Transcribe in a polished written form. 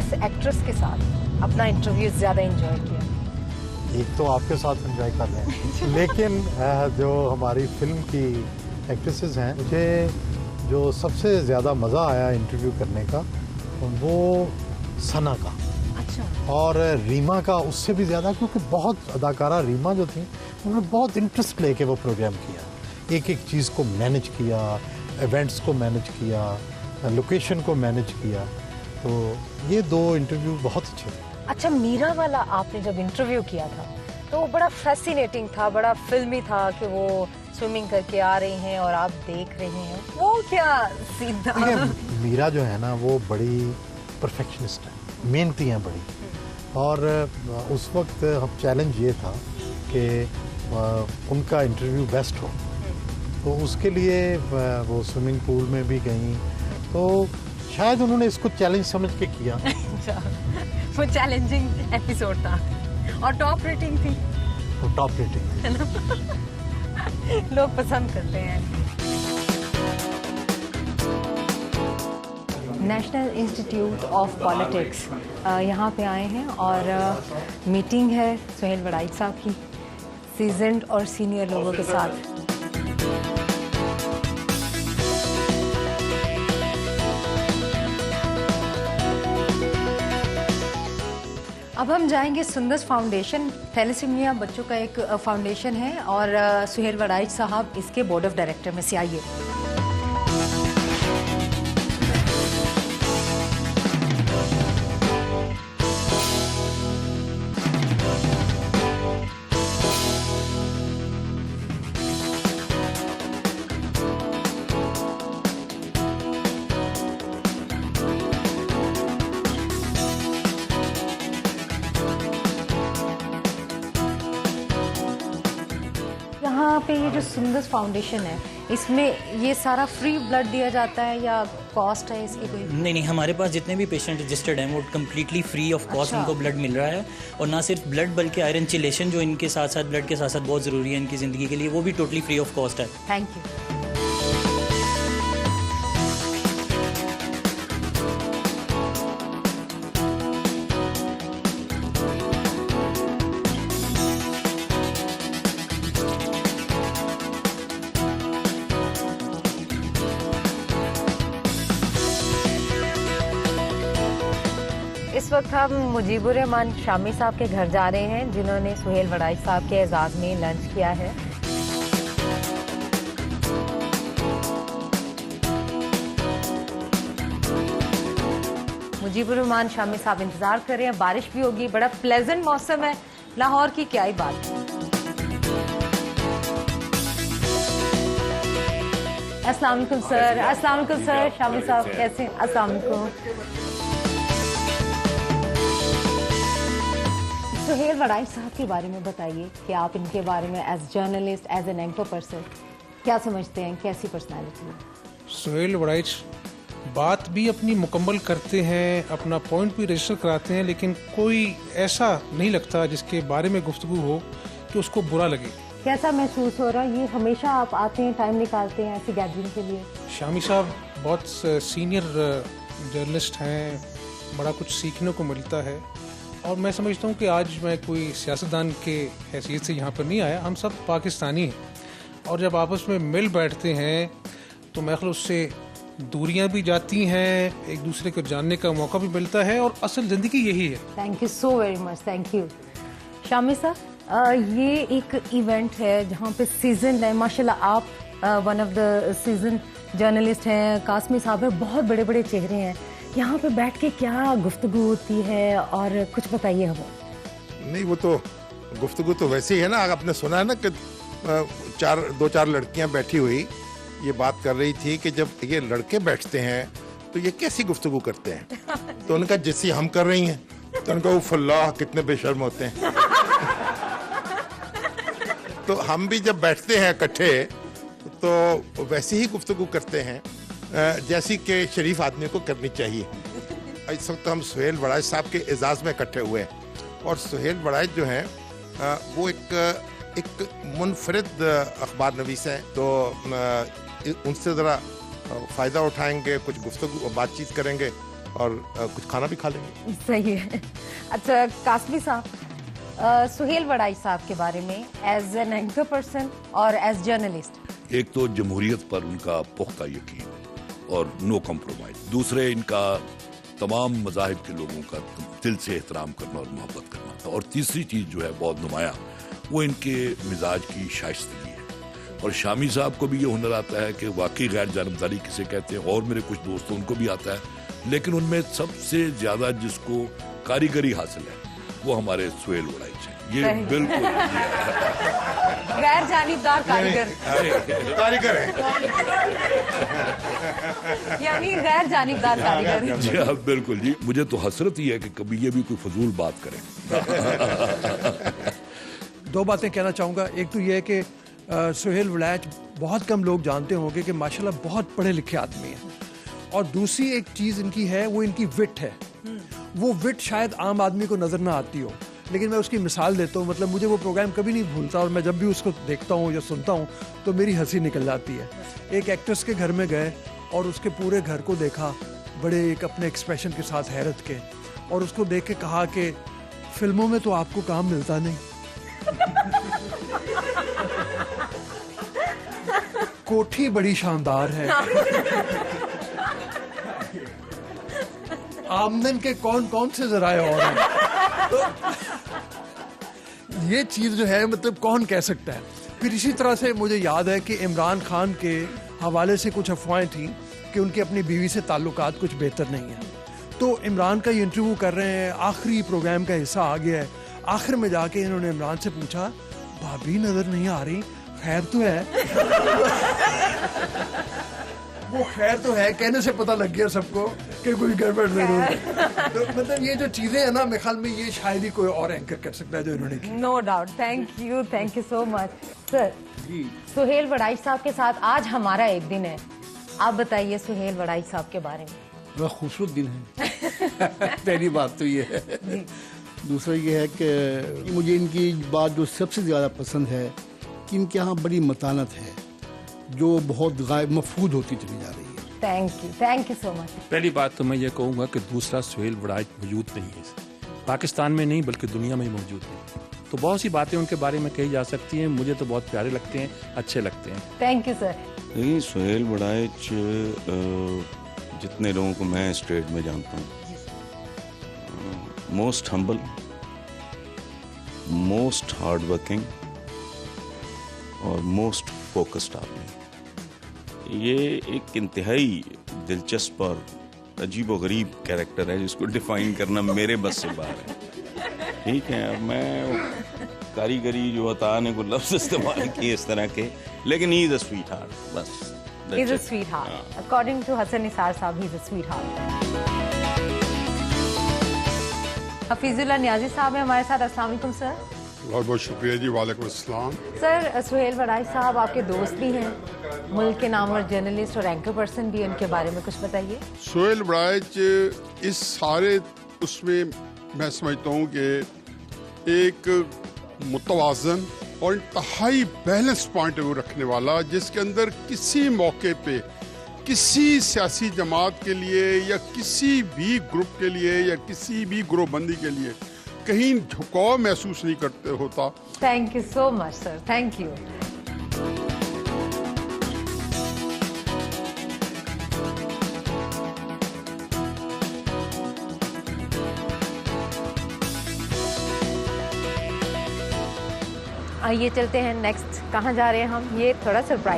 किस एक्ट्रेस के साथ अपना इंटरव्यू ज़्यादा एंजॉय किया? एक तो आपके साथ एंजॉय कर रहे हैं लेकिन जो हमारी फिल्म की एक्ट्रेसेस हैं, मुझे जो सबसे ज़्यादा मज़ा आया इंटरव्यू करने का वो सना का। अच्छा। और रीमा का उससे भी ज़्यादा, क्योंकि बहुत अदाकारा रीमा जो थी उन्होंने बहुत इंटरेस्ट लेके वो प्रोग्राम किया, एक एक चीज़ को मैनेज किया, इवेंट्स को मैनेज किया, लोकेशन को मैनेज किया। तो ये 2 इंटरव्यू बहुत अच्छे थे। अच्छा, मीरा वाला आपने जब इंटरव्यू किया था तो वो बड़ा फैसिनेटिंग था, बड़ा फिल्मी था कि वो स्विमिंग करके आ रही हैं और आप देख रहे हैं, वो क्या सीन था? मीरा जो है ना वो बड़ी परफेक्शनिस्ट है, मेहनती हैं बड़ी। और उस वक्त हम चैलेंज ये था कि उनका इंटरव्यू बेस्ट हो, तो उसके लिए वो स्विमिंग पूल में भी गई, तो शायद उन्होंने इसको चैलेंज समझ के किया। अच्छा, वो चैलेंजिंग एपिसोड था और टॉप रेटिंग थी। तो टॉप रेटिंग है ना? लोग पसंद करते हैं। नेशनल इंस्टीट्यूट ऑफ पॉलिटिक्स यहाँ पे आए हैं और मीटिंग है सुहेल वड़ाइच साहब की सीजन्ड और सीनियर लोगों के साथ। अब हम जाएंगे सुंदस फाउंडेशन, थैलेसीमिया बच्चों का एक फाउंडेशन है और सुहेल वड़ाइच साहब इसके बोर्ड ऑफ डायरेक्टर में से। आइए। यहाँ पे ये जो सुंदस फाउंडेशन है, इसमें ये सारा फ्री ब्लड दिया जाता है या कॉस्ट है इसकी कोई? नहीं, हमारे पास जितने भी पेशेंट रजिस्टर्ड हैं वो कम्प्लीटली फ्री ऑफ कॉस्ट उनको ब्लड मिल रहा है। और ना सिर्फ ब्लड बल्कि आयरन चिलेशन जो इनके साथ साथ ब्लड के साथ साथ बहुत ज़रूरी है इनकी ज़िंदगी के लिए, वो भी टोटली फ्री ऑफ कॉस्ट है। Thank you. इस वक्त हम मुजीबुर रहमान शामी साहब के घर जा रहे हैं जिन्होंने सुहेल वड़ाइच साहब के एजाज में लंच किया है। मुजीबुर रहमान शामी साहब इंतजार कर रहे हैं, बारिश भी होगी, बड़ा प्लेजेंट मौसम है, लाहौर की क्या ही बात है। अस्सलाम वालेकुम सर। अस्सलाम वालेकुम सर। शामी साहब कैसे हैं? अस्सलाम वालेकुम। सुहेल वड़ाइच साहब के बारे में बताइए कि आप इनके बारे में as journalist, as an anchor person क्या समझते हैं, कैसी पर्सनालिटी है? सुहेल वड़ाइच बात भी अपनी मुकम्मल करते हैं, अपना पॉइंट भी रजिस्टर कराते हैं, लेकिन कोई ऐसा नहीं लगता जिसके बारे में गुफ्तगू हो कि उसको बुरा लगे। कैसा महसूस हो रहा है? ये हमेशा आप आते हैं, टाइम निकालते हैं ऐसी गैदरिंग के लिए? शामी साहब बहुत सीनियर जर्नलिस्ट हैं, बड़ा कुछ सीखने को मिलता है। और मैं समझता हूँ कि आज मैं कोई सियासतदान के हैसियत से यहाँ पर नहीं आया, हम सब पाकिस्तानी हैं। और जब आपस में मिल बैठते हैं तो मैं ख्याल उससे दूरियां भी जाती हैं, एक दूसरे को जानने का मौका भी मिलता है, और असल ज़िंदगी यही है। Thank you so very much. Thank you. Shami साहब, ये एक इवेंट है जहाँ पे सीजन है, माशाल्लाह आप one of the season journalist हैं, कासमी साहब है, बहुत बड़े बड़े चेहरे हैं। यहाँ पे बैठ के क्या गुफ्तगू होती है और कुछ बताइए हमें। नहीं, वो तो गुफ्तगू तो वैसे ही है ना, आपने सुना है ना कि दो चार लड़कियां बैठी हुई ये बात कर रही थी कि जब ये लड़के बैठते हैं तो ये कैसी गुफ्तगू करते हैं। तो उनका जैसी हम कर रही हैं, तो उनका वो फल्लाह कितने बेशर्म होते हैं। तो हम भी जब बैठते हैं इकट्ठे तो वैसे ही गुफ्तगू करते हैं जैसी कि शरीफ आदमी को करनी चाहिए। इस वक्त हम सुहेल वड़ाइच साहब के एजाज़ में इकट्ठे हुए हैं, और सुहेल वड़ाइच जो हैं वो एक मुनफरिद अखबार नवीस हैं, तो उनसे ज़रा फ़ायदा उठाएंगे, कुछ गुफ्तगू बातचीत करेंगे और कुछ खाना भी खा लेंगे। सही है। अच्छा कासमी साहब, सुहेल वड़ाई साहब के बारे में एज एन एंकर पर्सन और एज जर्नलिस्ट। एक तो जमहूरियत पर उनका पुख्ता यकीन और नो कॉम्प्रोमाइज, दूसरे इनका तमाम मज़ाहिब के लोगों का दिल से एहतराम करना और मोहब्बत करना था, और तीसरी चीज़ जो है बहुत नुमाया, वो इनके मिजाज की शाइस्तगी है। और शामी साहब को भी ये हुनर आता है कि वाकई गैर जानबदारी किसे कहते हैं, और मेरे कुछ दोस्तों उनको भी आता है, लेकिन उनमें सबसे ज़्यादा जिसको कारीगरी हासिल है वो हमारे सुहेल वड़ाई हैं। ये बिल्कुल गैर जानिबदार कारीगर है। यानी गैर जानिबदार कारीगर। जी हाँ बिल्कुल जी, मुझे तो हसरत ही है कि कभी ये भी कोई फजूल बात करें। दो बातें कहना चाहूँगा। एक तो ये है कि सुहेल वड़ाई बहुत कम लोग जानते होंगे कि माशाल्लाह बहुत पढ़े लिखे आदमी हैं, और दूसरी एक चीज़ इनकी है वो इनकी विट है। वो विट शायद आम आदमी को नज़र ना आती हो, लेकिन मैं उसकी मिसाल देता हूँ। मतलब मुझे वो प्रोग्राम कभी नहीं भूलता, और मैं जब भी उसको देखता हूँ या सुनता हूँ तो मेरी हंसी निकल जाती है। एक एक्ट्रेस के घर में गए और उसके पूरे घर को देखा बड़े एक अपने एक्सप्रेशन के साथ, हैरत के, और उसको देख के कहा कि फिल्मों में तो आपको काम मिलता नहीं। कोठी बड़ी शानदार है, आमदन के कौन कौन से जराए और हैं। तो ये चीज़ जो है मतलब कौन कह सकता है। फिर इसी तरह से मुझे याद है कि इमरान खान के हवाले से कुछ अफवाहें थी कि उनकी अपनी बीवी से ताल्लुकात कुछ बेहतर नहीं है। तो इमरान का ये इंटरव्यू कर रहे हैं, आखिरी प्रोग्राम का हिस्सा आ गया है, आखिर में जाके इन्होंने इमरान से पूछा, भाभी नज़र नहीं आ रही, खैर तो है। वो खैर तो है कहने से पता लग गया सबको कि कोई गड़बड़ जरूर है। तो मतलब ये जो चीजें हैं ना, मेरे ख्याल में ये शायद ही कोई और एंकर कर सकता है जो इन्होंने की। No doubt. Thank you so much sir. Suhail वड़ाई साहब के साथ आज हमारा एक दिन है, आप बताइए सुहेल वड़ाई साहब के बारे में। बड़ा खूबसूरत दिन है। पहली बात तो ये है। दूसरा ये है कि मुझे इनकी बात जो सबसे ज़्यादा पसंद है कि इनके यहाँ बड़ी मतानत है जो बहुत गायब मफूद होती चली जा रही है। Thank you so much. पहली बात तो मैं ये कहूँगा कि दूसरा सुहेल वड़ाई मौजूद नहीं है, पाकिस्तान में नहीं बल्कि दुनिया में ही मौजूद है। तो बहुत सी बातें उनके बारे में कही जा सकती हैं, मुझे तो बहुत प्यारे लगते हैं, अच्छे लगते हैं। Thank you sir. देखिए सुहेल वड़ाई जितने लोगों को मैं स्टेट में जानता हूँ, most humble, most hard working और मोस्ट फोकस्ड आदमी। ये एक इंतहाई दिलचस्प और अजीब व गरीब कैरेक्टर है जिसको डिफाइन करना मेरे बस से बाहर है। ठीक है, मैं कारीगरी जो अता ने को लफ्ज इस्तेमाल किए इस तरह के, लेकिन he is a sweetheart. बस he is a sweetheart. According to Hasan Nisar sahab, he is a sweetheart. Hafeezullah Niazi sahab है हमारे साथ। अस्सलाम वालेकुम सर। बहुत बहुत शुक्रिया जी। वालेकुम अस्सलाम। सर सुहेल वड़ाई साहब आपके दोस्त भी हैं, मुल्क के नामवर जर्नलिस्ट और एंकर पर्सन भी, उनके बारे में कुछ बताइए। सुहेल वड़ाई इस सारे उसमें मैं समझता हूँ कि एक मुतवाज़न और इंतहाई बैलेंस पॉइंट वो रखने वाला, जिसके अंदर किसी मौके पे किसी सियासी जमात के लिए या किसी भी ग्रुप के लिए या किसी भी ग्रोहबंदी के लिए कहीं झुकाव महसूस नहीं करते होता। Thank you so much sir. Thank you. आइए चलते हैं नेक्स्ट। कहाँ जा रहे हैं हम, ये थोड़ा सरप्राइज